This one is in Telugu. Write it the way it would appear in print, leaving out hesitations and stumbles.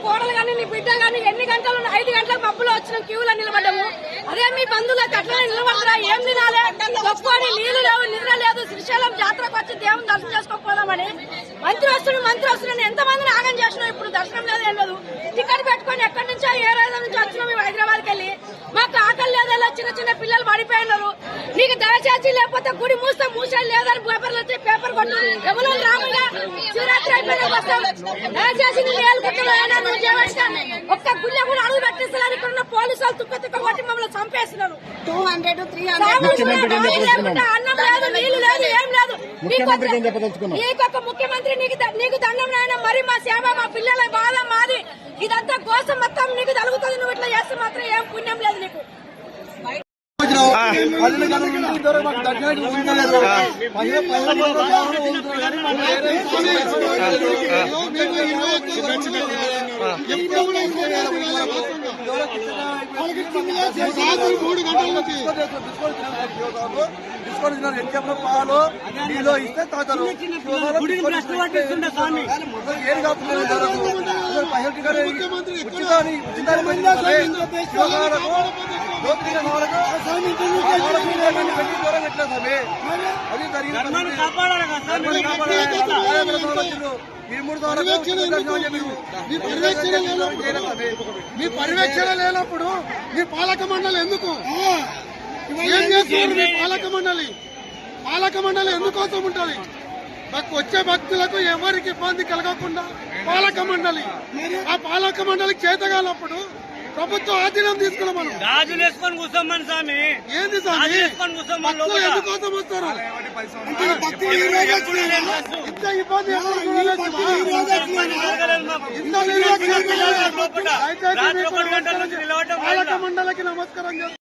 కోడలు కానీ నీ బిడ్డ కానీ ఎన్ని గంటలు 5 గంటలకు మబ్బులో వచ్చిన క్యూలో నిలబడ్డాము. అదే మీ బంధువులకు అట్లనే నిలబడరా? ఏం తినాలి? గొప్పని నీళ్లు లేవు, నిద్ర లేదు. శ్రీశైలం జాతరకు వచ్చి దేవుని దర్శనం చేసుకోకపోదామని మంత్రి వస్తున్నాను ఎంతమందిని ఆగం చేసినాం. ఇప్పుడు దర్శనం లేదు, ఏం లేదు. టికెట్ పెట్టుకుని ఎక్కడి నుంచో ఏ రోజు నుంచి వచ్చినాం మేము హైదరాబాద్కి వెళ్ళి. మాకు ఆకలి లేదలా, చిన్న పిల్లలు పడిపోయినారు. నీకు దయచేసి లేకపోతే గుడి మూసేది లేదని పేపర్లు వచ్చి పేపర్ కొట్టు ఎవరో రాముగా శివరాత్రి అయిపోయినా వస్తాం. దయచేసి నేను ఏలుకుంటున్నా ఒక్క గుళ్ళ కూడా అడుగు పెట్టిస్తున్నారు. ఇక్కడ ఉన్న పోలీసు వాళ్ళు తుక్క కొట్టి మమ్మల్ని చంపేస్తున్నారు. 200, 300 అన్నం లేదు, నీళ్లు లేదు, ఏం లేదు. నీకొక ముఖ్యమంత్రి నీకు దండం నాయన. మరి మా సేవ, మా పిల్లల బాధ మాది. ఇదంతా కోసం మొత్తం నీకు తలుగుతుంది. నువ్వు ఇట్లా చేస్తే మాత్రం ఏం పుణ్యం లేదు నీకు. పాలు నీలో ఇస్తే తాగుతారు. అది మీ పర్యవేక్షణ లేనప్పుడు మీ పాలక మండలి ఎందుకు ఏం చేస్తున్నారు? మీ పాలక మండలి ఎందుకోసం ఉంటది? వచ్చే భక్తులకు ఎవరికి ఇబ్బంది కలగకుండా పాలక మండలి, ఆ పాలక మండలికి చేతగానప్పుడు ప్రభుత్వం ఆధీనం తీసుకున్నాం. మనం గాజులు వేసుకొని కూర్చోమని స్వామి. ఏంది స్వామి? భక్తులు ఎందుకోసం వస్తారు? ఇంత ఇబ్బంది పాలక మండలికి నమస్కారం చేస్తాం.